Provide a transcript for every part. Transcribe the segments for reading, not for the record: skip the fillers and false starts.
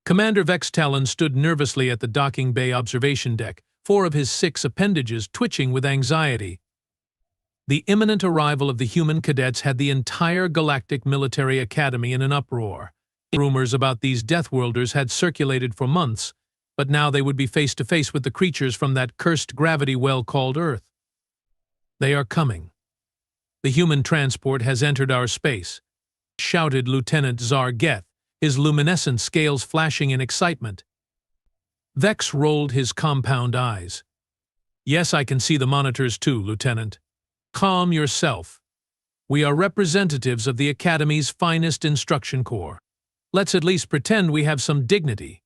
Commander Vex Talon stood nervously at the docking bay observation deck, 4 of his 6 appendages twitching with anxiety. The imminent arrival of the human cadets had the entire Galactic Military Academy in an uproar. Rumors about these Deathworlders had circulated for months, but now they would be face to face with the creatures from that cursed gravity well called Earth. "They are coming. The human transport has entered our space," shouted Lieutenant Zargeth, his luminescent scales flashing in excitement. Vex rolled his compound eyes. "Yes, I can see the monitors too, Lieutenant. Calm yourself. We are representatives of the Academy's finest instruction corps. Let's at least pretend we have some dignity."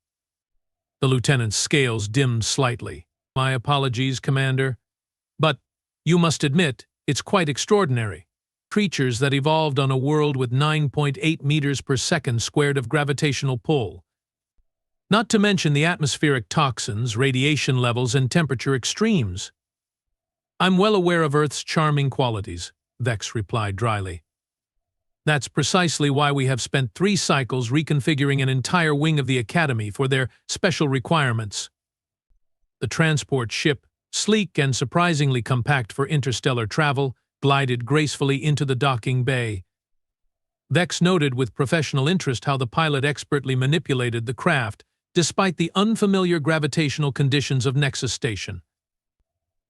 The lieutenant's scales dimmed slightly. "My apologies, Commander. But, you must admit, it's quite extraordinary. Creatures that evolved on a world with 9.8 meters per second squared of gravitational pull. Not to mention the atmospheric toxins, radiation levels, and temperature extremes." "I'm well aware of Earth's charming qualities," Vex replied dryly. "That's precisely why we have spent 3 cycles reconfiguring an entire wing of the Academy for their special requirements." The transport ship, sleek and surprisingly compact for interstellar travel, glided gracefully into the docking bay. Vex noted with professional interest how the pilot expertly manipulated the craft, despite the unfamiliar gravitational conditions of Nexus Station.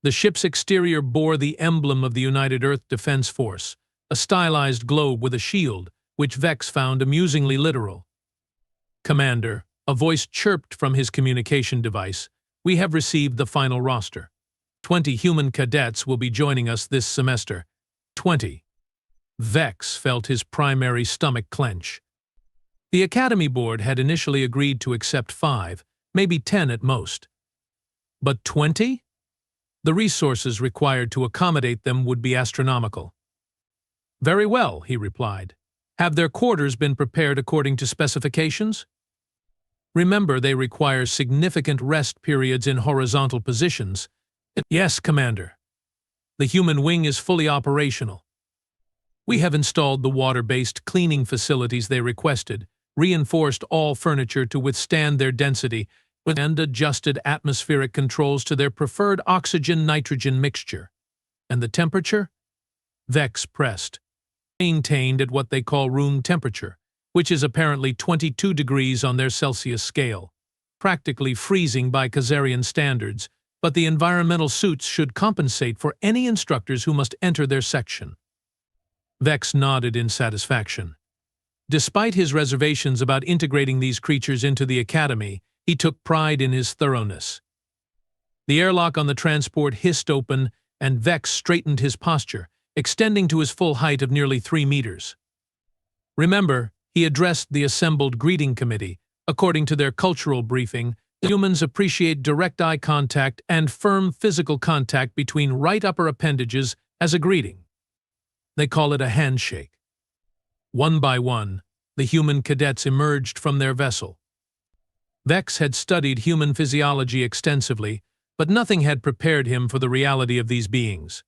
The ship's exterior bore the emblem of the United Earth Defense Force, a stylized globe with a shield, which Vex found amusingly literal. "Commander," a voice chirped from his communication device, "we have received the final roster. 20 human cadets will be joining us this semester." 20. Vex felt his primary stomach clench. The Academy Board had initially agreed to accept 5, maybe 10 at most. But 20? The resources required to accommodate them would be astronomical. "Very well," he replied. "Have their quarters been prepared according to specifications? Remember, they require significant rest periods in horizontal positions." "Yes, Commander. The human wing is fully operational. We have installed the water-based cleaning facilities they requested, reinforced all furniture to withstand their density, and adjusted atmospheric controls to their preferred oxygen-nitrogen mixture. And the temperature?" Vex pressed. "Maintained at what they call room temperature, which is apparently 22 degrees on their Celsius scale, practically freezing by Khazarian standards, but the environmental suits should compensate for any instructors who must enter their section." Vex nodded in satisfaction. Despite his reservations about integrating these creatures into the Academy, he took pride in his thoroughness. The airlock on the transport hissed open, and Vex straightened his posture, extending to his full height of nearly 3 meters. "Remember," he addressed the assembled greeting committee, "according to their cultural briefing, humans appreciate direct eye contact and firm physical contact between right upper appendages as a greeting. They call it a handshake." One by one, the human cadets emerged from their vessel. Vex had studied human physiology extensively, but nothing had prepared him for the reality of these beings.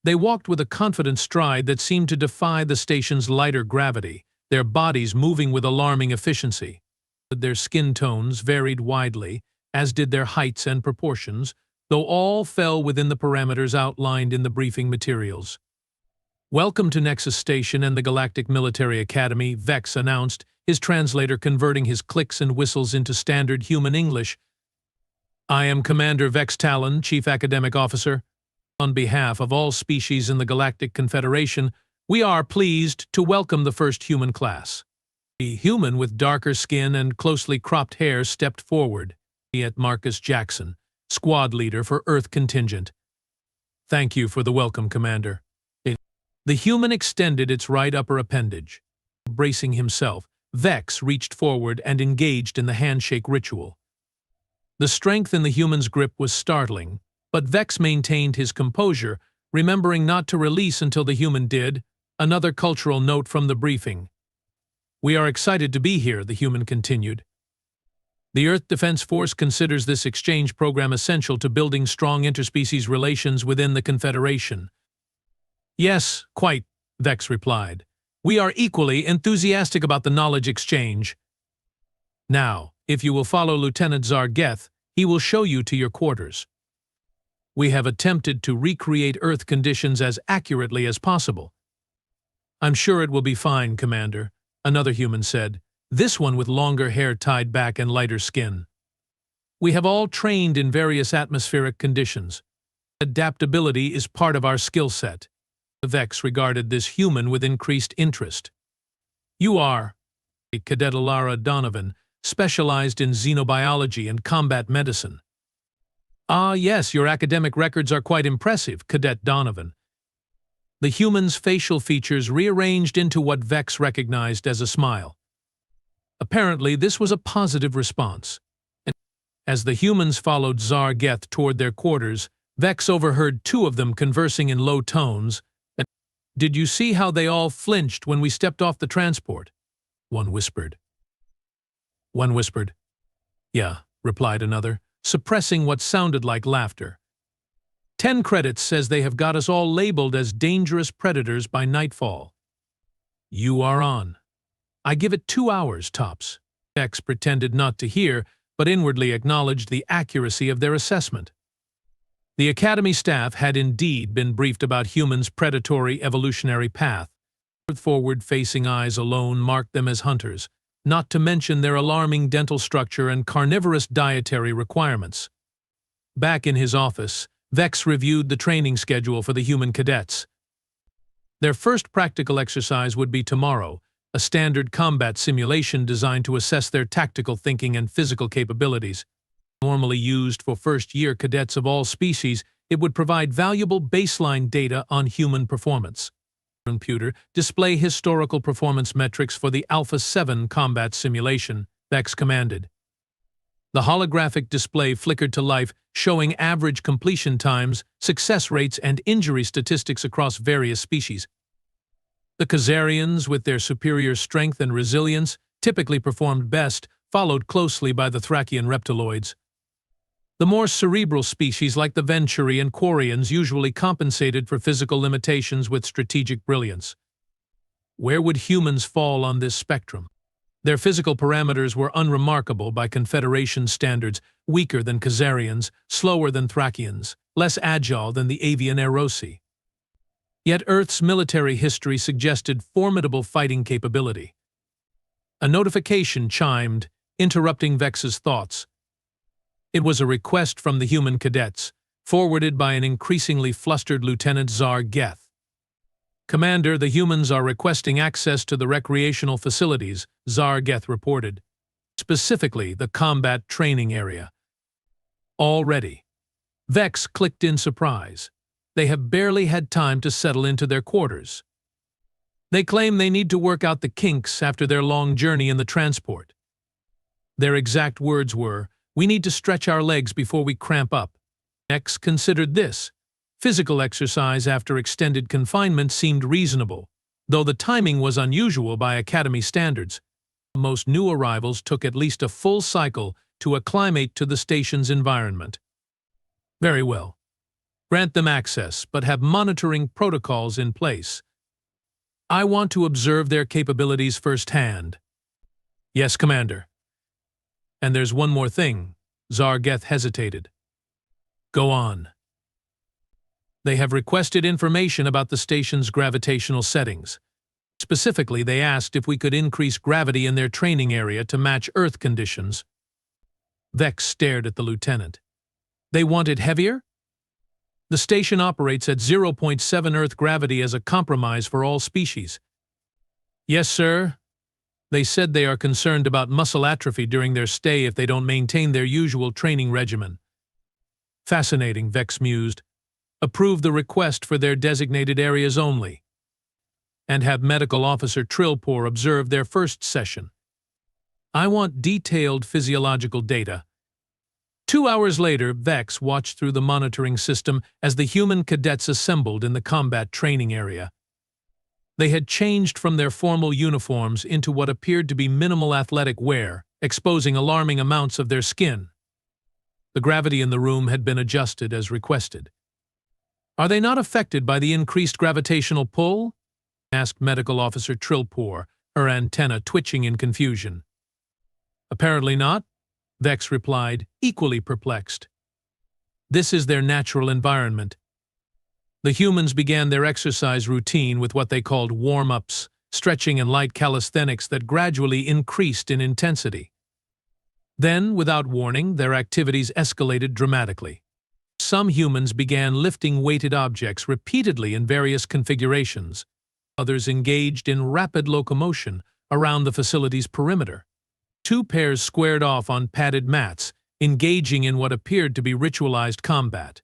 They walked with a confident stride that seemed to defy the station's lighter gravity, their bodies moving with alarming efficiency. Their skin tones varied widely, as did their heights and proportions, though all fell within the parameters outlined in the briefing materials. "Welcome to Nexus Station and the Galactic Military Academy," Vex announced, his translator converting his clicks and whistles into standard human English. "I am Commander Vex Talon, Chief Academic Officer. On behalf of all species in the Galactic Confederation, we are pleased to welcome the first human class." A human with darker skin and closely cropped hair stepped forward, at Marcus Jackson, squad leader for Earth Contingent. "Thank you for the welcome, Commander." The human extended its right upper appendage. Bracing himself, Vex reached forward and engaged in the handshake ritual. The strength in the human's grip was startling, but Vex maintained his composure, remembering not to release until the human did. Another cultural note from the briefing. "We are excited to be here," the human continued. "The Earth Defense Force considers this exchange program essential to building strong interspecies relations within the Confederation." "Yes, quite," Vex replied. "We are equally enthusiastic about the knowledge exchange." Now, if you will follow Lieutenant Zargeth, he will show you to your quarters. We have attempted to recreate Earth conditions as accurately as possible. I'm sure it will be fine, Commander, another human said, this one with longer hair tied back and lighter skin. We have all trained in various atmospheric conditions. Adaptability is part of our skill set. Vex regarded this human with increased interest. You are Cadet Alara Donovan, specialized in xenobiology and combat medicine. Ah, yes, your academic records are quite impressive, Cadet Donovan. The human's facial features rearranged into what Vex recognized as a smile. Apparently, this was a positive response. As the humans followed Zargeth toward their quarters, Vex overheard two of them conversing in low tones. Did you see how they all flinched when we stepped off the transport? One whispered. Yeah, replied another, suppressing what sounded like laughter. 10 credits says they have got us all labeled as dangerous predators by nightfall. You are on. I give it 2 hours, tops. Vex pretended not to hear, but inwardly acknowledged the accuracy of their assessment. The Academy staff had indeed been briefed about humans' predatory evolutionary path. Forward-facing eyes alone marked them as hunters, not to mention their alarming dental structure and carnivorous dietary requirements. Back in his office, Vex reviewed the training schedule for the human cadets. Their first practical exercise would be tomorrow, a standard combat simulation designed to assess their tactical thinking and physical capabilities. Normally used for first-year cadets of all species, it would provide valuable baseline data on human performance. Computer display historical performance metrics for the Alpha 7 combat simulation, Vex commanded. The holographic display flickered to life, showing average completion times, success rates, and injury statistics across various species. The Khazarians, with their superior strength and resilience, typically performed best, followed closely by the Thracian reptiloids. The more cerebral species like the Venturi and Quarians usually compensated for physical limitations with strategic brilliance. Where would humans fall on this spectrum? Their physical parameters were unremarkable by Confederation standards, weaker than Khazarians, slower than Thracians, less agile than the avian Erosi. Yet Earth's military history suggested formidable fighting capability. A notification chimed, interrupting Vex's thoughts. It was a request from the human cadets, forwarded by an increasingly flustered Lieutenant Zargeth. Commander, the humans are requesting access to the recreational facilities, Zargeth reported. Specifically, the combat training area. Already. Vex clicked in surprise. They have barely had time to settle into their quarters. They claim they need to work out the kinks after their long journey in the transport. Their exact words were, "We need to stretch our legs before we cramp up." Vex considered this. Physical exercise after extended confinement seemed reasonable, though the timing was unusual by Academy standards. Most new arrivals took at least a full cycle to acclimate to the station's environment. Very well. Grant them access, but have monitoring protocols in place. I want to observe their capabilities firsthand. Yes, Commander. And there's one more thing. Zargeth hesitated. Go on. They have requested information about the station's gravitational settings. Specifically, they asked if we could increase gravity in their training area to match Earth conditions. Vex stared at the lieutenant. They wanted heavier? The station operates at 0.7 Earth gravity as a compromise for all species. Yes, sir. They said they are concerned about muscle atrophy during their stay if they don't maintain their usual training regimen. Fascinating, Vex mused. Approve the request for their designated areas only. And have Medical Officer Trilpor observe their first session. I want detailed physiological data. 2 hours later, Vex watched through the monitoring system as the human cadets assembled in the combat training area. They had changed from their formal uniforms into what appeared to be minimal athletic wear, exposing alarming amounts of their skin. The gravity in the room had been adjusted as requested. Are they not affected by the increased gravitational pull? Asked Medical Officer Trilpor, her antenna twitching in confusion. Apparently not, Vex replied, equally perplexed. This is their natural environment. The humans began their exercise routine with what they called warm-ups, stretching and light calisthenics that gradually increased in intensity. Then, without warning, their activities escalated dramatically. Some humans began lifting weighted objects repeatedly in various configurations. Others engaged in rapid locomotion around the facility's perimeter. Two pairs squared off on padded mats, engaging in what appeared to be ritualized combat.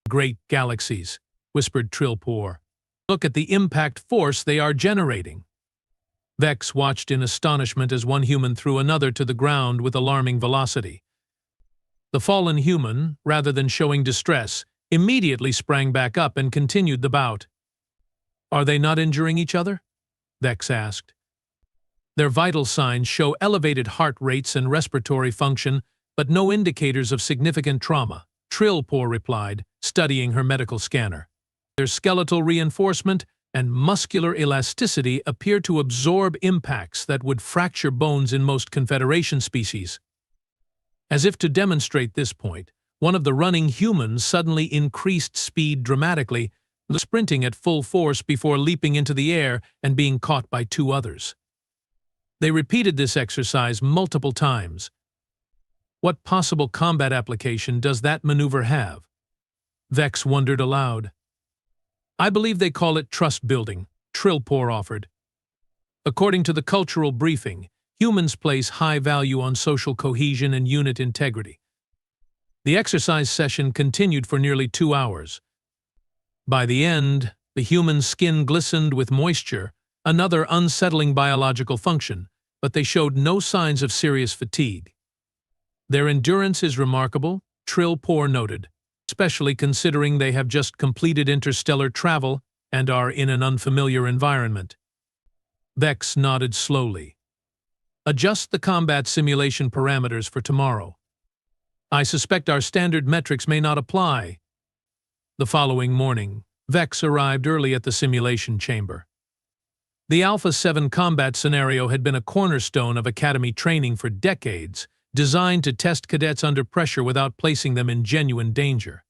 Great galaxies, whispered Trilpor. Look at the impact force they are generating. Vex watched in astonishment as one human threw another to the ground with alarming velocity. The fallen human, rather than showing distress, immediately sprang back up and continued the bout. Are they not injuring each other? Vex asked. Their vital signs show elevated heart rates and respiratory function, but no indicators of significant trauma, Trilpor replied, studying her medical scanner. Their skeletal reinforcement and muscular elasticity appear to absorb impacts that would fracture bones in most Confederation species. As if to demonstrate this point, one of the running humans suddenly increased speed dramatically, sprinting at full force before leaping into the air and being caught by two others. They repeated this exercise multiple times. What possible combat application does that maneuver have? Vex wondered aloud. I believe they call it trust building, Trilpor offered. According to the cultural briefing, humans place high value on social cohesion and unit integrity. The exercise session continued for nearly 2 hours. By the end, the human skin glistened with moisture, another unsettling biological function, but they showed no signs of serious fatigue. Their endurance is remarkable, Trilpor noted, especially considering they have just completed interstellar travel and are in an unfamiliar environment. Vex nodded slowly. Adjust the combat simulation parameters for tomorrow. I suspect our standard metrics may not apply. The following morning, Vex arrived early at the simulation chamber. The Alpha 7 combat scenario had been a cornerstone of Academy training for decades, designed to test cadets under pressure without placing them in genuine danger.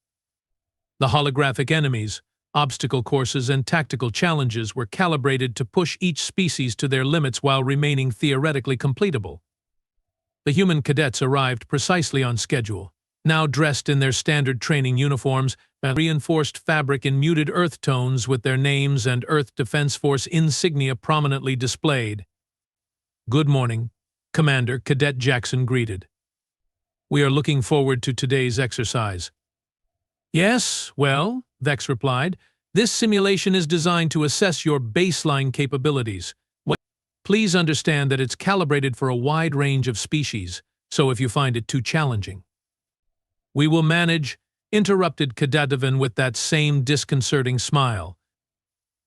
The holographic enemies, obstacle courses, and tactical challenges were calibrated to push each species to their limits while remaining theoretically completable. The human cadets arrived precisely on schedule, now dressed in their standard training uniforms and reinforced fabric in muted earth tones with their names and Earth Defense Force insignia prominently displayed. Good morning, Commander Cadet Jackson greeted. We are looking forward to today's exercise. Yes, well, Vex replied, this simulation is designed to assess your baseline capabilities. Please understand that it's calibrated for a wide range of species, so if you find it too challenging. We will manage, interrupted Kadadavan with that same disconcerting smile.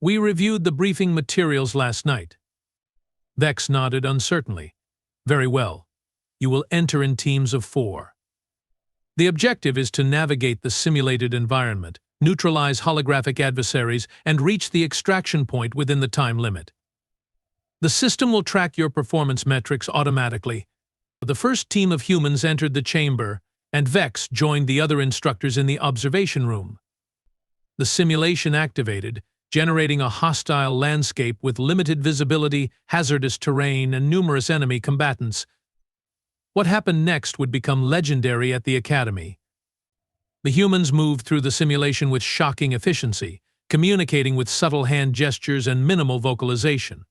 We reviewed the briefing materials last night. Vex nodded uncertainly. Very well. You will enter in teams of 4. The objective is to navigate the simulated environment, neutralize holographic adversaries, and reach the extraction point within the time limit. The system will track your performance metrics automatically. The first team of humans entered the chamber, and Vex joined the other instructors in the observation room. The simulation activated, generating a hostile landscape with limited visibility, hazardous terrain, and numerous enemy combatants. What happened next would become legendary at the Academy. The humans moved through the simulation with shocking efficiency, communicating with subtle hand gestures and minimal vocalization.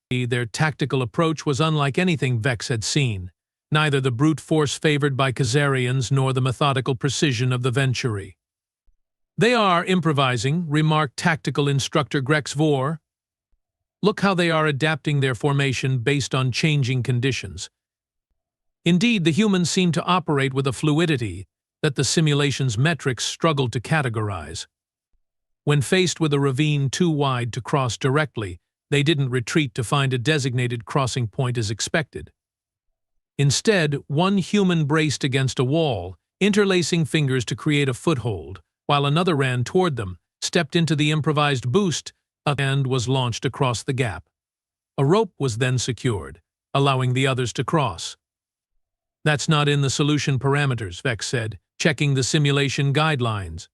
Their tactical approach was unlike anything Vex had seen, neither the brute force favored by Khazarians nor the methodical precision of the Venturi. They are improvising, remarked tactical instructor Grex Vor. Look how they are adapting their formation based on changing conditions. Indeed, the humans seem to operate with a fluidity that the simulation's metrics struggled to categorize. When faced with a ravine too wide to cross directly, they didn't retreat to find a designated crossing point as expected. Instead, one human braced against a wall, interlacing fingers to create a foothold, while another ran toward them, stepped into the improvised boost, and was launched across the gap. A rope was then secured, allowing the others to cross. That's not in the solution parameters, Vex said, checking the simulation guidelines.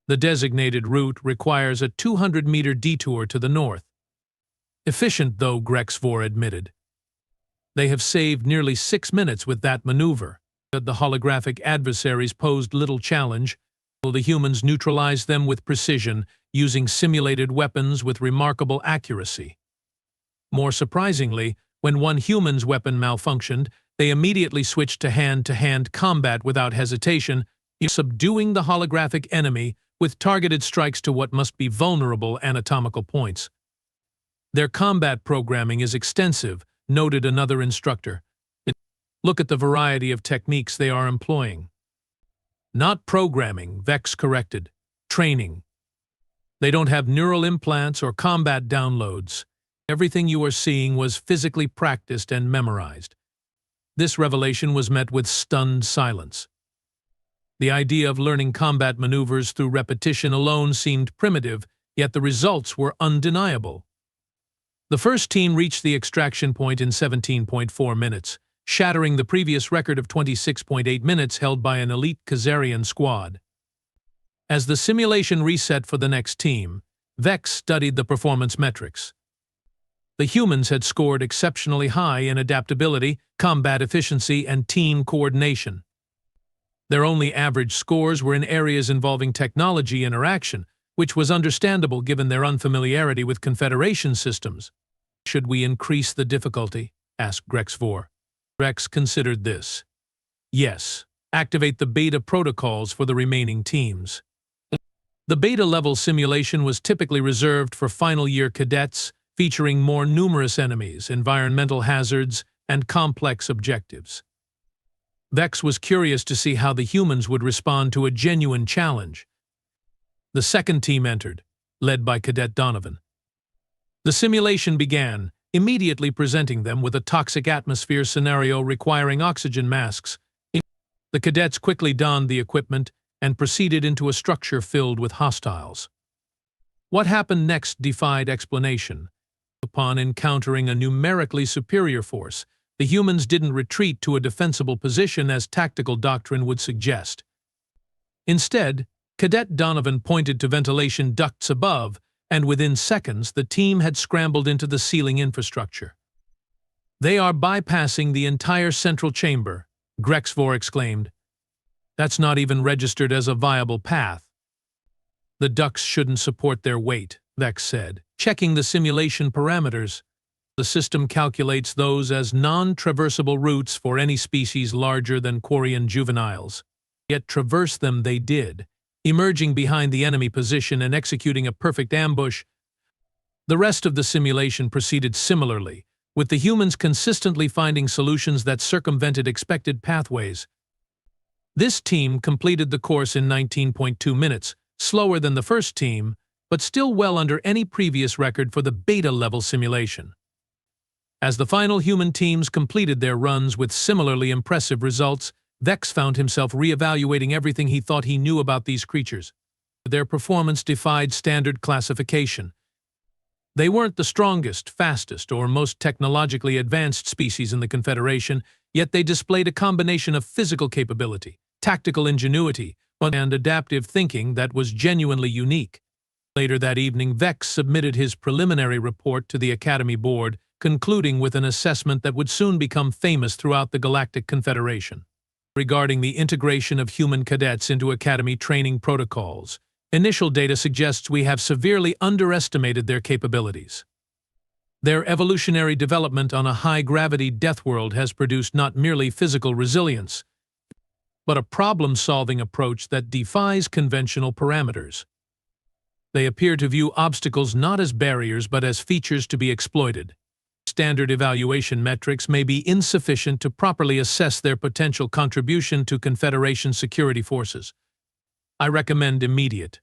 The designated route requires a 200-meter detour to the north. Efficient, though, Grexvor admitted. They have saved nearly 6 minutes with that maneuver. The holographic adversaries posed little challenge. The humans neutralized them with precision, using simulated weapons with remarkable accuracy. More surprisingly, when one human's weapon malfunctioned, they immediately switched to hand-to-hand combat without hesitation, subduing the holographic enemy with targeted strikes to what must be vulnerable anatomical points. Their combat programming is extensive, noted another instructor. Look at the variety of techniques they are employing. Not programming, Vex corrected. Training. They don't have neural implants or combat downloads. Everything you are seeing was physically practiced and memorized. This revelation was met with stunned silence. The idea of learning combat maneuvers through repetition alone seemed primitive, yet the results were undeniable. The first team reached the extraction point in 17.4 minutes, shattering the previous record of 26.8 minutes held by an elite Khazarian squad. As the simulation reset for the next team, Vex studied the performance metrics. The humans had scored exceptionally high in adaptability, combat efficiency, and team coordination. Their only average scores were in areas involving technology interaction, which was understandable given their unfamiliarity with Confederation systems. Should we increase the difficulty? Asked Grexvor. Rex considered this. Yes, activate the beta protocols for the remaining teams. The beta-level simulation was typically reserved for final-year cadets, featuring more numerous enemies, environmental hazards, and complex objectives. Vex was curious to see how the humans would respond to a genuine challenge. The second team entered, led by Cadet Donovan. The simulation began, immediately presenting them with a toxic atmosphere scenario requiring oxygen masks. The cadets quickly donned the equipment and proceeded into a structure filled with hostiles. What happened next defied explanation. Upon encountering a numerically superior force, the humans didn't retreat to a defensible position as tactical doctrine would suggest. Instead, Cadet Donovan pointed to ventilation ducts above, and within seconds the team had scrambled into the ceiling infrastructure. "They are bypassing the entire central chamber," Grexvor exclaimed. "That's not even registered as a viable path." "The ducts shouldn't support their weight," Vex said, checking the simulation parameters. "The system calculates those as non-traversable routes for any species larger than Quarian juveniles. Yet traverse them they did, emerging behind the enemy position and executing a perfect ambush." The rest of the simulation proceeded similarly, with the humans consistently finding solutions that circumvented expected pathways. This team completed the course in 19.2 minutes, slower than the first team, but still well under any previous record for the beta-level simulation. As the final human teams completed their runs with similarly impressive results, Vex found himself reevaluating everything he thought he knew about these creatures. Their performance defied standard classification. They weren't the strongest, fastest, or most technologically advanced species in the Confederation, yet they displayed a combination of physical capability, tactical ingenuity, and adaptive thinking that was genuinely unique. Later that evening, Vex submitted his preliminary report to the Academy Board, concluding with an assessment that would soon become famous throughout the Galactic Confederation. Regarding the integration of human cadets into Academy training protocols, initial data suggests we have severely underestimated their capabilities. Their evolutionary development on a high-gravity Deathworld has produced not merely physical resilience, but a problem-solving approach that defies conventional parameters. They appear to view obstacles not as barriers but as features to be exploited. Standard evaluation metrics may be insufficient to properly assess their potential contribution to Confederation security forces. I recommend immediate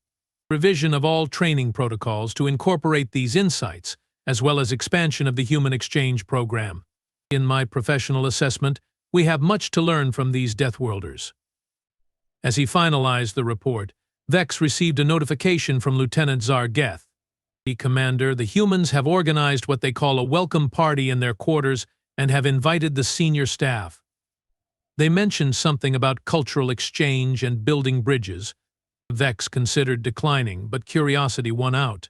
revision of all training protocols to incorporate these insights, as well as expansion of the human exchange program. In my professional assessment, we have much to learn from these Deathworlders. As he finalized the report, Vex received a notification from Lieutenant Zargeth. "Commander, the humans have organized what they call a welcome party in their quarters and have invited the senior staff." They mentioned something about cultural exchange and building bridges. Vex considered declining, but curiosity won out.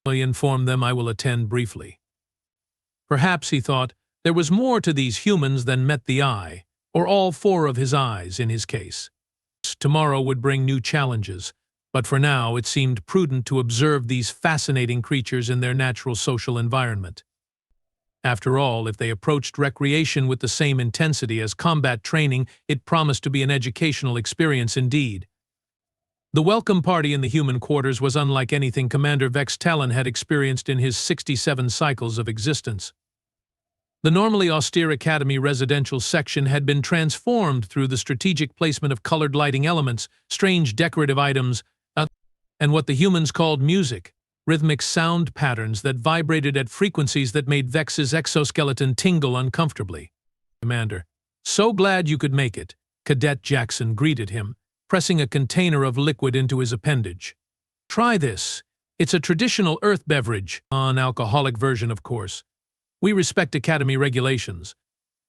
I informed them I will attend briefly. Perhaps, he thought, there was more to these humans than met the eye, or all four of his eyes in his case. Tomorrow would bring new challenges, but for now it seemed prudent to observe these fascinating creatures in their natural social environment. After all, if they approached recreation with the same intensity as combat training, it promised to be an educational experience indeed. The welcome party in the human quarters was unlike anything Commander Vex Talon had experienced in his 67 cycles of existence. The normally austere Academy residential section had been transformed through the strategic placement of colored lighting elements, strange decorative items, and what the humans called music, rhythmic sound patterns that vibrated at frequencies that made Vex's exoskeleton tingle uncomfortably. Commander, so glad you could make it, Cadet Jackson greeted him, pressing a container of liquid into his appendage. Try this. It's a traditional earth beverage, an alcoholic version, of course. We respect Academy regulations.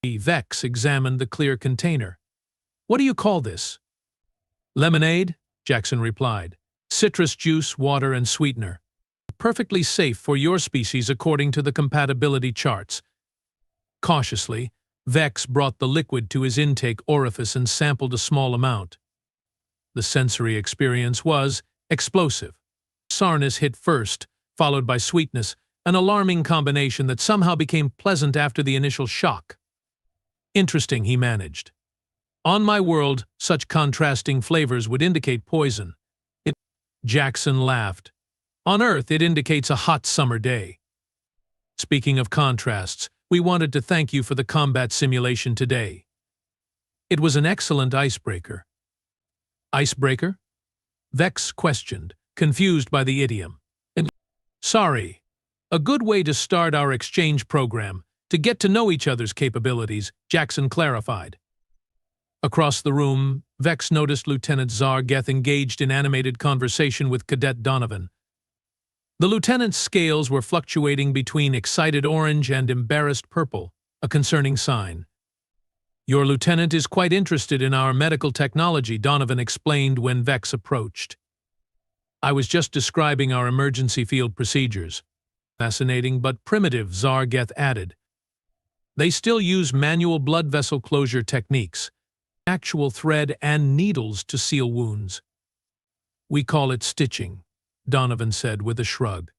Vex examined the clear container. What do you call this? Lemonade, Jackson replied. Citrus juice, water, and sweetener. Perfectly safe for your species according to the compatibility charts. Cautiously, Vex brought the liquid to his intake orifice and sampled a small amount. The sensory experience was explosive. Sourness hit first, followed by sweetness, an alarming combination that somehow became pleasant after the initial shock. Interesting, he managed. On my world, such contrasting flavors would indicate poison. Jackson laughed. On Earth, it indicates a hot summer day. Speaking of contrasts, we wanted to thank you for the combat simulation today. It was an excellent icebreaker. Icebreaker? Vex questioned, confused by the idiom. Sorry. A good way to start our exchange program, to get to know each other's capabilities, Jackson clarified. Across the room, Vex noticed Lieutenant Zargeth engaged in animated conversation with Cadet Donovan. The lieutenant's scales were fluctuating between excited orange and embarrassed purple, a concerning sign. Your lieutenant is quite interested in our medical technology, Donovan explained when Vex approached. I was just describing our emergency field procedures. Fascinating but primitive, Zargeth added. They still use manual blood vessel closure techniques, actual thread and needles to seal wounds. We call it stitching, Donovan said with a shrug.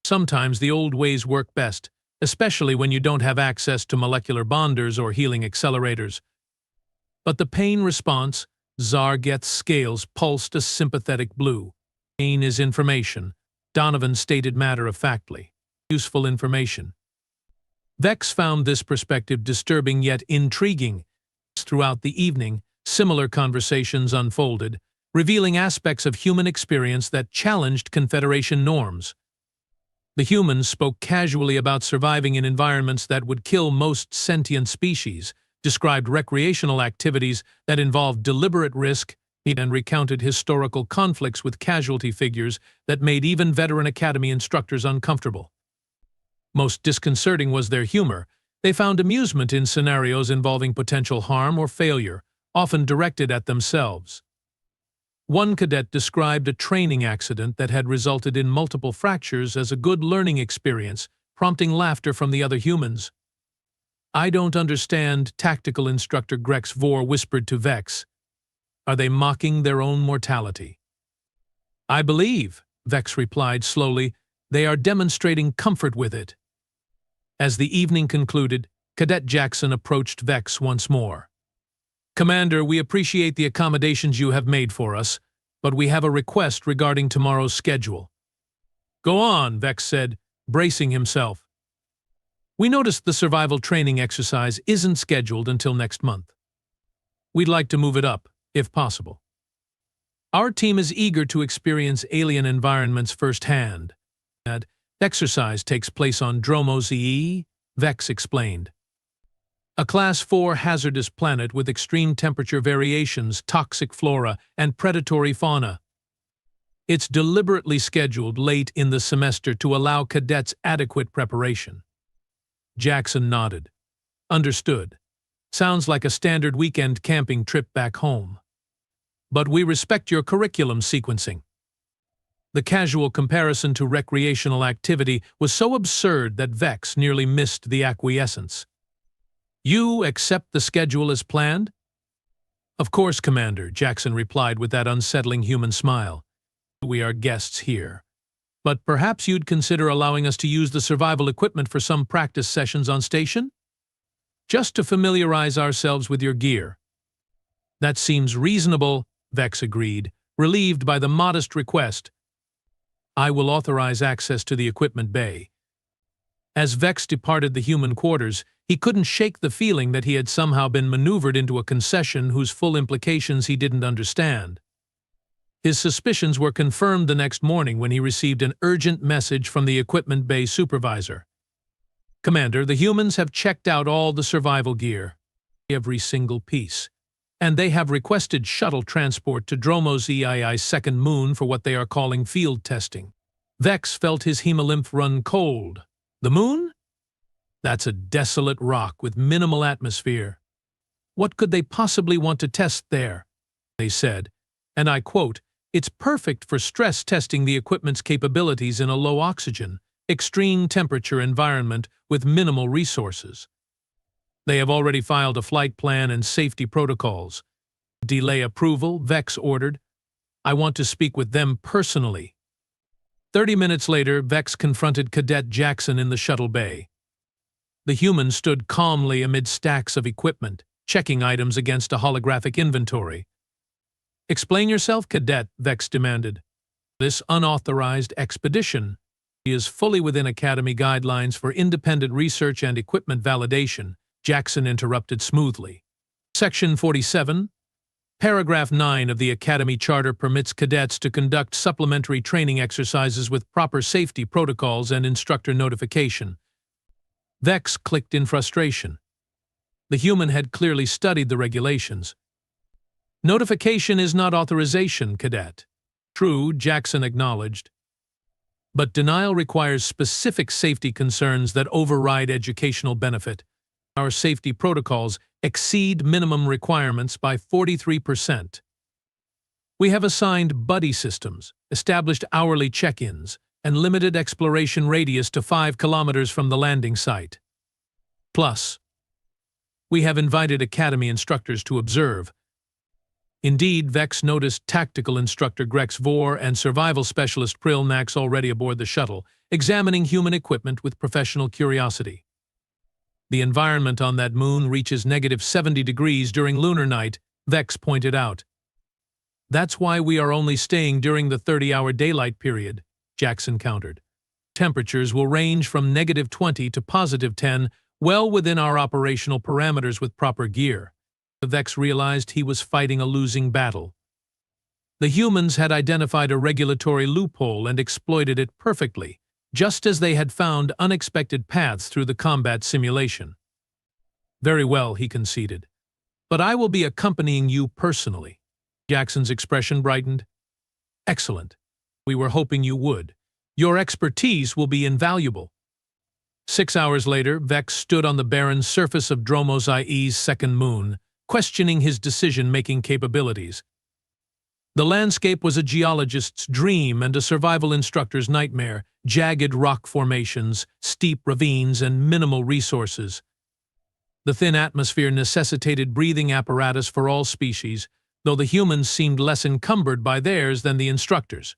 Sometimes the old ways work best, especially when you don't have access to molecular bonders or healing accelerators. But the pain response, Zargeth's scales pulsed a sympathetic blue. Pain is information, Donovan stated matter-of-factly. Useful information. Vex found this perspective disturbing yet intriguing. Throughout the evening, similar conversations unfolded, revealing aspects of human experience that challenged Confederation norms. The humans spoke casually about surviving in environments that would kill most sentient species, described recreational activities that involved deliberate risk, and recounted historical conflicts with casualty figures that made even veteran Academy instructors uncomfortable. Most disconcerting was their humor. They found amusement in scenarios involving potential harm or failure, often directed at themselves. One cadet described a training accident that had resulted in multiple fractures as a good learning experience, prompting laughter from the other humans. I don't understand, tactical instructor Grex Vor whispered to Vex. Are they mocking their own mortality? I believe, Vex replied slowly, they are demonstrating comfort with it. As the evening concluded, Cadet Jackson approached Vex once more. Commander, we appreciate the accommodations you have made for us, but we have a request regarding tomorrow's schedule. Go on, Vex said, bracing himself. We noticed the survival training exercise isn't scheduled until next month. We'd like to move it up, if possible. Our team is eager to experience alien environments firsthand. Exercise takes place on Dromos E, Vex explained. A Class 4 hazardous planet with extreme temperature variations, toxic flora, and predatory fauna. It's deliberately scheduled late in the semester to allow cadets adequate preparation. Jackson nodded. Understood. Sounds like a standard weekend camping trip back home. But we respect your curriculum sequencing. The casual comparison to recreational activity was so absurd that Vex nearly missed the acquiescence. You accept the schedule as planned? Of course, Commander, Jackson replied with that unsettling human smile. We are guests here. But perhaps you'd consider allowing us to use the survival equipment for some practice sessions on station? Just to familiarize ourselves with your gear. That seems reasonable, Vex agreed, relieved by the modest request. I will authorize access to the equipment bay. As Vex departed the human quarters, he couldn't shake the feeling that he had somehow been maneuvered into a concession whose full implications he didn't understand. His suspicions were confirmed the next morning when he received an urgent message from the equipment bay supervisor. Commander, the humans have checked out all the survival gear, every single piece, and they have requested shuttle transport to Dromos EII's second moon for what they are calling field testing. Vex felt his hemolymph run cold. The moon? That's a desolate rock with minimal atmosphere. What could they possibly want to test there? They said, and I quote, "It's perfect for stress testing the equipment's capabilities in a low oxygen, extreme temperature environment with minimal resources. They have already filed a flight plan and safety protocols. Delay approval, Vex ordered. I want to speak with them personally." 30 minutes later, Vex confronted Cadet Jackson in the shuttle bay. The human stood calmly amid stacks of equipment, checking items against a holographic inventory. "Explain yourself, Cadet," Vex demanded. "This unauthorized expedition is fully within Academy guidelines for independent research and equipment validation," Jackson interrupted smoothly. Section 47, Paragraph 9 of the Academy Charter permits cadets to conduct supplementary training exercises with proper safety protocols and instructor notification. Vex clicked in frustration. The human had clearly studied the regulations. "Notification is not authorization, Cadet." "True," Jackson acknowledged. "But denial requires specific safety concerns that override educational benefit. Our safety protocols exceed minimum requirements by 43%. We have assigned buddy systems, established hourly check-ins, and limited exploration radius to 5 kilometers from the landing site. Plus, we have invited Academy instructors to observe." Indeed, Vex noticed tactical instructor Grex Vor and survival specialist Prill Nax already aboard the shuttle, examining human equipment with professional curiosity. "The environment on that moon reaches -70 degrees during lunar night," Vex pointed out. "That's why we are only staying during the 30-hour daylight period," Jackson countered. "Temperatures will range from -20 to +10, well within our operational parameters with proper gear." Vex realized he was fighting a losing battle. The humans had identified a regulatory loophole and exploited it perfectly, just as they had found unexpected paths through the combat simulation. "Very well," he conceded. "But I will be accompanying you personally." Jackson's expression brightened. "Excellent. We were hoping you would. Your expertise will be invaluable." 6 hours later, Vex stood on the barren surface of Dromos IE's second moon, questioning his decision-making capabilities. The landscape was a geologist's dream and a survival instructor's nightmare: jagged rock formations, steep ravines, and minimal resources. The thin atmosphere necessitated breathing apparatus for all species, though the humans seemed less encumbered by theirs than the instructors.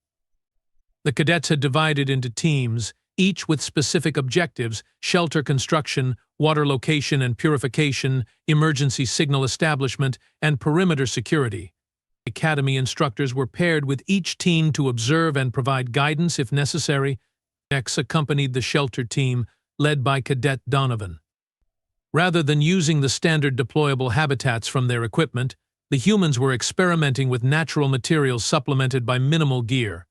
The cadets had divided into teams, each with specific objectives: shelter construction, water location and purification, emergency signal establishment, and perimeter security. Academy instructors were paired with each team to observe and provide guidance if necessary. Vex accompanied the shelter team, led by Cadet Donovan. Rather than using the standard deployable habitats from their equipment, the humans were experimenting with natural materials supplemented by minimal gear.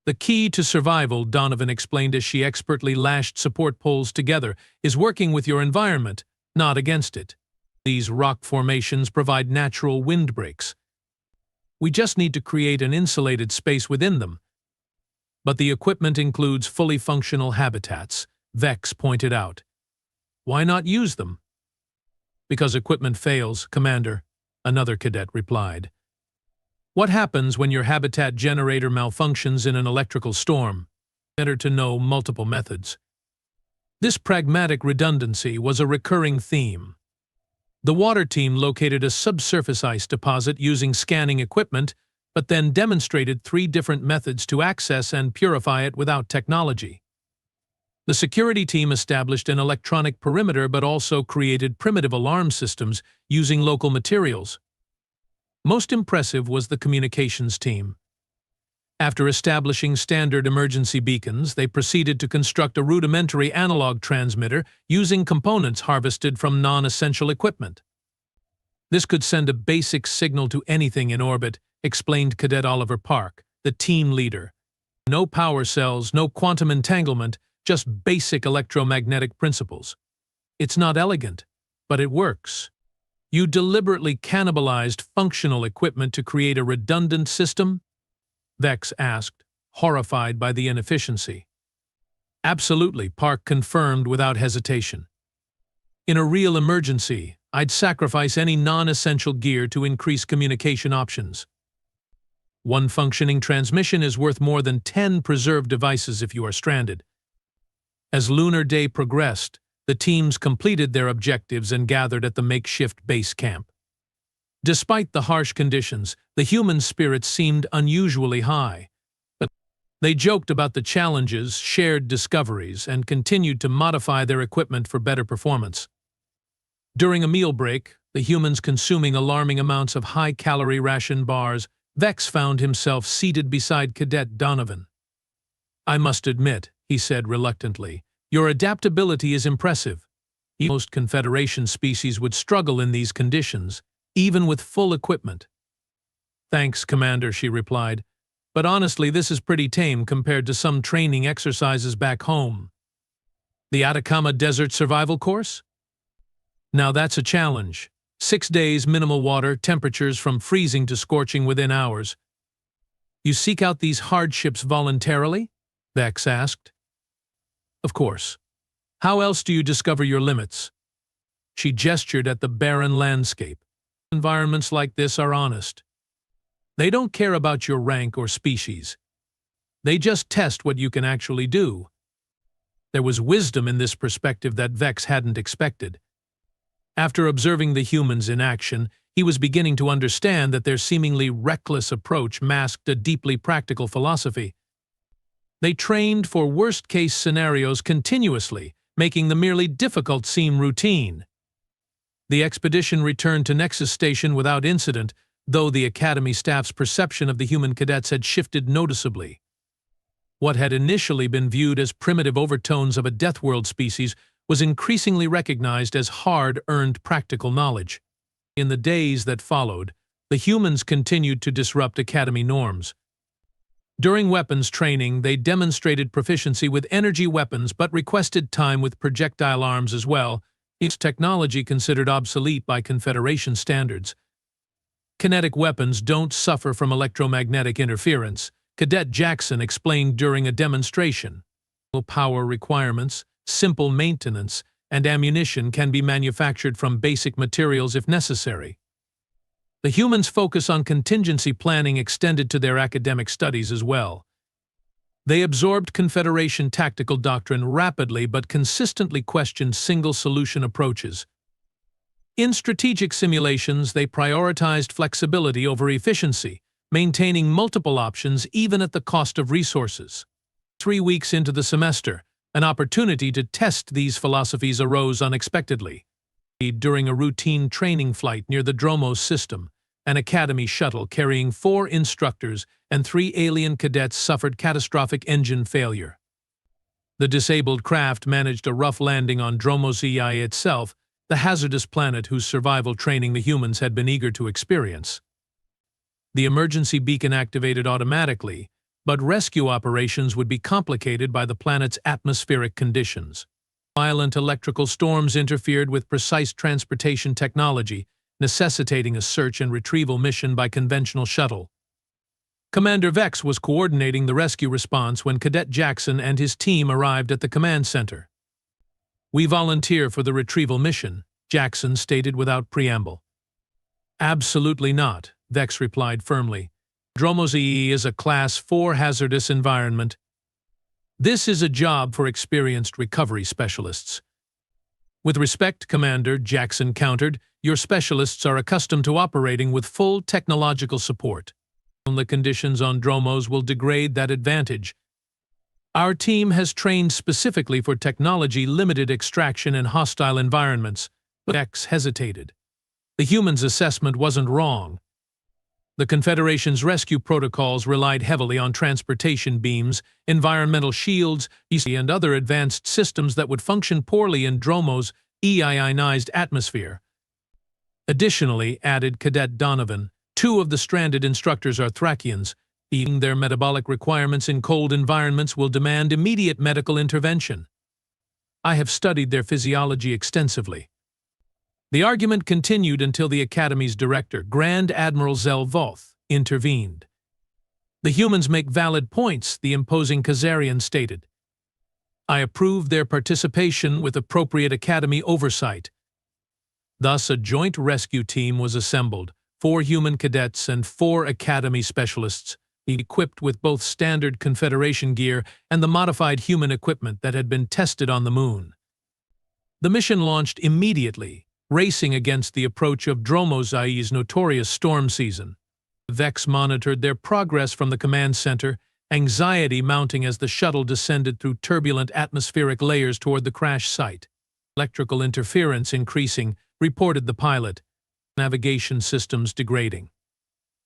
"The key to survival," Donovan explained as she expertly lashed support poles together, "is working with your environment, not against it. These rock formations provide natural windbreaks. We just need to create an insulated space within them." "But the equipment includes fully functional habitats," Vex pointed out. "Why not use them?" Because equipment fails, Commander, another cadet replied. What happens when your habitat generator malfunctions in an electrical storm? Better to know multiple methods. This pragmatic redundancy was a recurring theme. The water team located a subsurface ice deposit using scanning equipment, but then demonstrated 3 different methods to access and purify it without technology. The security team established an electronic perimeter but also created primitive alarm systems using local materials. Most impressive was the communications team. After establishing standard emergency beacons, they proceeded to construct a rudimentary analog transmitter using components harvested from non-essential equipment. This could send a basic signal to anything in orbit, explained Cadet Oliver Park, the team leader. No power cells, no quantum entanglement, just basic electromagnetic principles. It's not elegant, but it works. You deliberately cannibalized functional equipment to create a redundant system? Vex asked, horrified by the inefficiency. Absolutely, Park confirmed without hesitation. In a real emergency, I'd sacrifice any non-essential gear to increase communication options. One functioning transmission is worth more than 10 preserved devices if you are stranded. As Lunar Day progressed, the teams completed their objectives and gathered at the makeshift base camp. Despite the harsh conditions, the human spirits seemed unusually high. But they joked about the challenges, shared discoveries, and continued to modify their equipment for better performance. During a meal break, the humans consuming alarming amounts of high-calorie ration bars, Vex found himself seated beside Cadet Donovan. I must admit, he said reluctantly, your adaptability is impressive. Most Confederation species would struggle in these conditions, even with full equipment. Thanks, Commander, she replied, but honestly this is pretty tame compared to some training exercises back home. The Atacama Desert Survival Course? Now that's a challenge. 6 days, minimal water, temperatures from freezing to scorching within hours. You seek out these hardships voluntarily? Vex asked. Of course. How else do you discover your limits? She gestured at the barren landscape. Environments like this are honest. They don't care about your rank or species. They just test what you can actually do. There was wisdom in this perspective that Vex hadn't expected. After observing the humans in action, he was beginning to understand that their seemingly reckless approach masked a deeply practical philosophy. They trained for worst-case scenarios continuously, making the merely difficult seem routine. The expedition returned to Nexus Station without incident, though the Academy staff's perception of the human cadets had shifted noticeably. What had initially been viewed as primitive overtones of a Deathworld species was increasingly recognized as hard-earned practical knowledge. In the days that followed, the humans continued to disrupt Academy norms. During weapons training, they demonstrated proficiency with energy weapons but requested time with projectile arms as well, its technology considered obsolete by Confederation standards. Kinetic weapons don't suffer from electromagnetic interference, Cadet Jackson explained during a demonstration. Power requirements, simple maintenance, and ammunition can be manufactured from basic materials if necessary. The humans' focus on contingency planning extended to their academic studies as well. They absorbed Confederation tactical doctrine rapidly but consistently questioned single-solution approaches. In strategic simulations, they prioritized flexibility over efficiency, maintaining multiple options even at the cost of resources. 3 weeks into the semester, an opportunity to test these philosophies arose unexpectedly. During a routine training flight near the Dromos system, an Academy shuttle carrying 4 instructors and 3 alien cadets suffered catastrophic engine failure. The disabled craft managed a rough landing on Dromos EI itself, the hazardous planet whose survival training the humans had been eager to experience. The emergency beacon activated automatically, but rescue operations would be complicated by the planet's atmospheric conditions. Violent electrical storms interfered with precise transportation technology, necessitating a search and retrieval mission by conventional shuttle. Commander Vex was coordinating the rescue response when Cadet Jackson and his team arrived at the command center. We volunteer for the retrieval mission, Jackson stated without preamble. Absolutely not, Vex replied firmly. Dromos EE is a Class 4 hazardous environment. This is a job for experienced recovery specialists. With respect, Commander, Jackson countered, your specialists are accustomed to operating with full technological support. The conditions on Dromos will degrade that advantage. Our team has trained specifically for technology-limited extraction in hostile environments, but Vex hesitated. The humans' assessment wasn't wrong. The Confederation's rescue protocols relied heavily on transportation beams, environmental shields, and other advanced systems that would function poorly in Dromos' ionized atmosphere. Additionally, added Cadet Donovan, 2 of the stranded instructors are Thracians. Eating their metabolic requirements in cold environments will demand immediate medical intervention. I have studied their physiology extensively. The argument continued until the Academy's director, Grand Admiral Zell Voth, intervened. The humans make valid points, the imposing Khazarian stated. I approve their participation with appropriate Academy oversight. Thus, a joint rescue team was assembled, 4 human cadets and 4 Academy specialists, equipped with both standard Confederation gear and the modified human equipment that had been tested on the Moon. The mission launched immediately, racing against the approach of Dromos IE's notorious storm season. Vex monitored their progress from the command center, anxiety mounting as the shuttle descended through turbulent atmospheric layers toward the crash site. Electrical interference increasing, reported the pilot. Navigation systems degrading.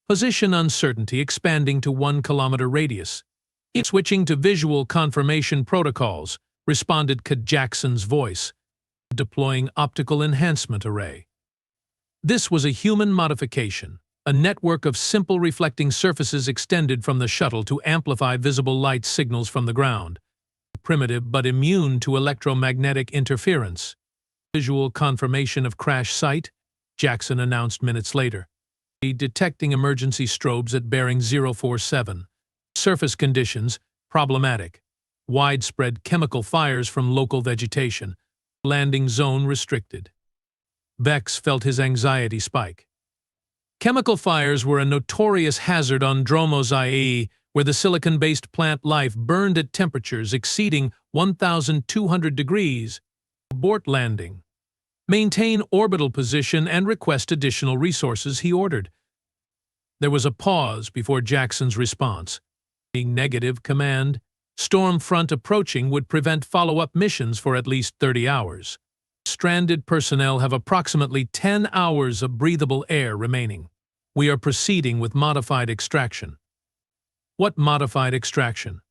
Position uncertainty expanding to 1 kilometer radius. Switching to visual confirmation protocols, responded Jackson's voice. Deploying optical enhancement array. This was a human modification, a network of simple reflecting surfaces extended from the shuttle to amplify visible light signals from the ground. Primitive but immune to electromagnetic interference. Visual confirmation of crash site, Jackson announced minutes later. Detecting emergency strobes at bearing 047. Surface conditions, problematic. Widespread chemical fires from local vegetation. Landing zone restricted. Vex felt his anxiety spike. Chemical fires were a notorious hazard on Dromos IE, where the silicon-based plant life burned at temperatures exceeding 1,200 degrees. Abort landing. Maintain orbital position and request additional resources, he ordered. There was a pause before Jackson's response. Being negative, Command. Storm front approaching would prevent follow-up missions for at least 30 hours. Stranded personnel have approximately 10 hours of breathable air remaining. We are proceeding with modified extraction. What modified extraction?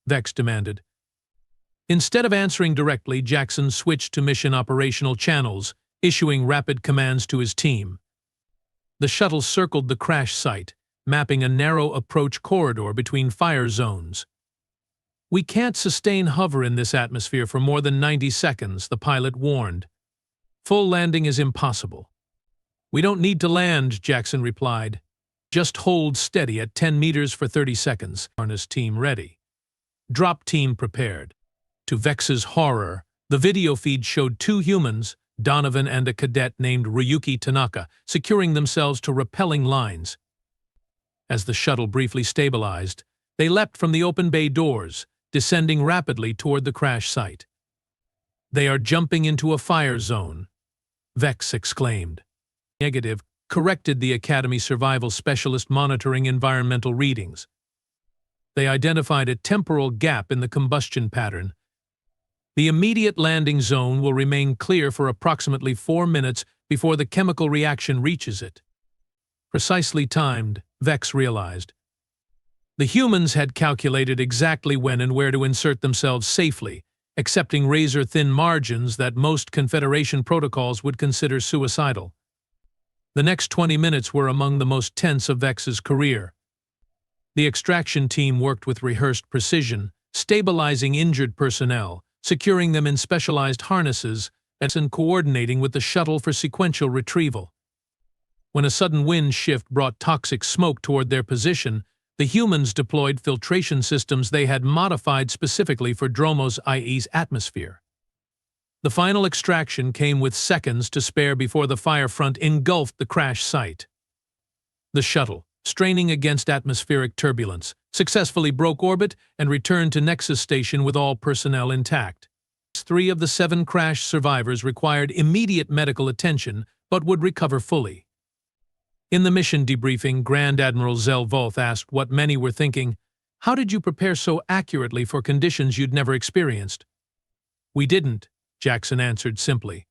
Vex demanded. Instead of answering directly, Jackson switched to mission operational channels, issuing rapid commands to his team. The shuttle circled the crash site, mapping a narrow approach corridor between fire zones. We can't sustain hover in this atmosphere for more than 90 seconds, the pilot warned. Full landing is impossible. We don't need to land, Jackson replied. Just hold steady at 10 meters for 30 seconds. Harness team ready. Drop team prepared. To Vex's horror, the video feed showed 2 humans, Donovan and a cadet named Ryuki Tanaka, securing themselves to rappelling lines. As the shuttle briefly stabilized, they leapt from the open bay doors, descending rapidly toward the crash site. They are jumping into a fire zone, Vex exclaimed. Negative, corrected the Academy survival specialist monitoring environmental readings. They identified a temporal gap in the combustion pattern. The immediate landing zone will remain clear for approximately 4 minutes before the chemical reaction reaches it. Precisely timed, Vex realized. The humans had calculated exactly when and where to insert themselves safely, accepting razor-thin margins that most Confederation protocols would consider suicidal. The next 20 minutes were among the most tense of Vex's career. The extraction team worked with rehearsed precision, stabilizing injured personnel, securing them in specialized harnesses, and coordinating with the shuttle for sequential retrieval. When a sudden wind shift brought toxic smoke toward their position, the humans deployed filtration systems they had modified specifically for Dromos IE's atmosphere. The final extraction came with seconds to spare before the fire front engulfed the crash site. The shuttle, straining against atmospheric turbulence, successfully broke orbit and returned to Nexus Station with all personnel intact. 3 of the 7 crash survivors required immediate medical attention but would recover fully. In the mission debriefing, Grand Admiral Zell Voth asked what many were thinking, "How did you prepare so accurately for conditions you'd never experienced?" "We didn't," Jackson answered simply.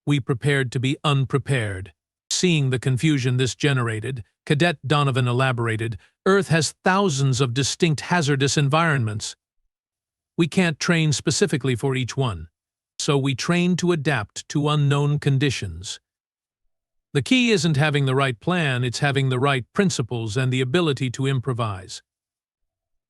"We prepared to be unprepared." Seeing the confusion this generated, Cadet Donovan elaborated, "Earth has thousands of distinct hazardous environments. We can't train specifically for each one, so we train to adapt to unknown conditions. The key isn't having the right plan, it's having the right principles and the ability to improvise."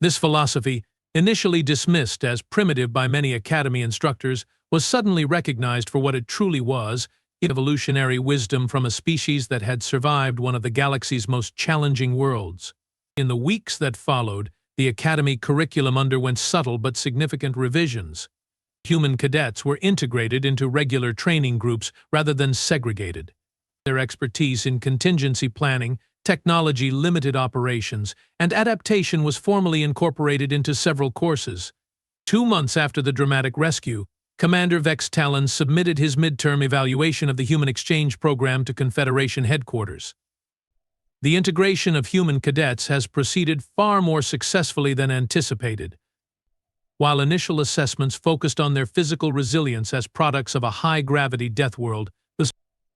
This philosophy, initially dismissed as primitive by many academy instructors, was suddenly recognized for what it truly was: evolutionary wisdom from a species that had survived one of the galaxy's most challenging worlds. In the weeks that followed, the academy curriculum underwent subtle but significant revisions. Human cadets were integrated into regular training groups rather than segregated. Their expertise in contingency planning, technology-limited operations, and adaptation was formally incorporated into several courses. 2 months after the dramatic rescue, Commander Vex Talon submitted his midterm evaluation of the Human Exchange Program to Confederation headquarters. The integration of human cadets has proceeded far more successfully than anticipated. While initial assessments focused on their physical resilience as products of a high-gravity Deathworld,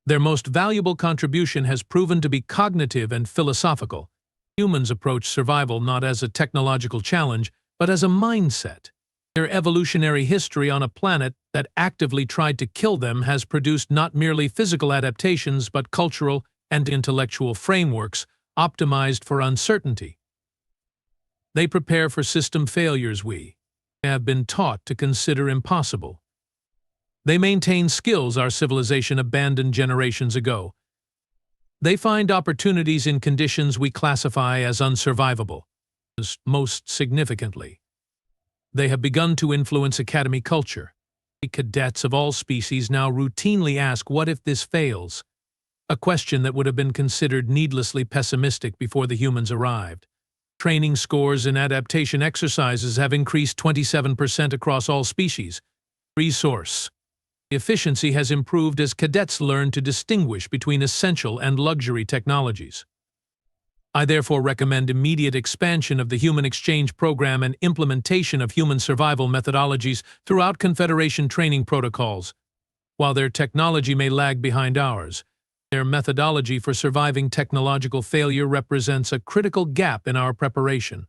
their most valuable contribution has proven to be cognitive and philosophical. Humans approach survival not as a technological challenge, but as a mindset. Their evolutionary history on a planet that actively tried to kill them has produced not merely physical adaptations but cultural and intellectual frameworks optimized for uncertainty. They prepare for system failures we have been taught to consider impossible. They maintain skills our civilization abandoned generations ago. They find opportunities in conditions we classify as unsurvivable. Most significantly, they have begun to influence academy culture. Cadets of all species now routinely ask, "What if this fails?" A question that would have been considered needlessly pessimistic before the humans arrived. Training scores in adaptation exercises have increased 27% across all species. Resource efficiency has improved as cadets learn to distinguish between essential and luxury technologies. I therefore recommend immediate expansion of the Human Exchange Program and implementation of human survival methodologies throughout Confederation training protocols. While their technology may lag behind ours, their methodology for surviving technological failure represents a critical gap in our preparation.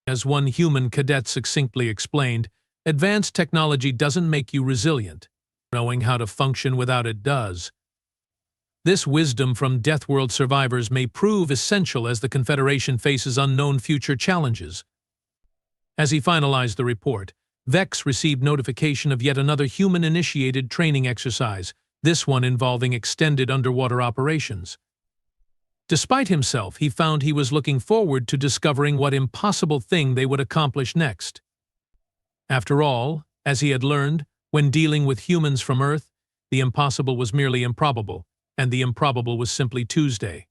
As one human cadet succinctly explained, advanced technology doesn't make you resilient. Knowing how to function without it does. This wisdom from Deathworld survivors may prove essential as the Confederation faces unknown future challenges. As he finalized the report, Vex received notification of yet another human-initiated training exercise, this one involving extended underwater operations. Despite himself, he found he was looking forward to discovering what impossible thing they would accomplish next. After all, as he had learned, when dealing with humans from Earth, the impossible was merely improbable, and the improbable was simply Tuesday.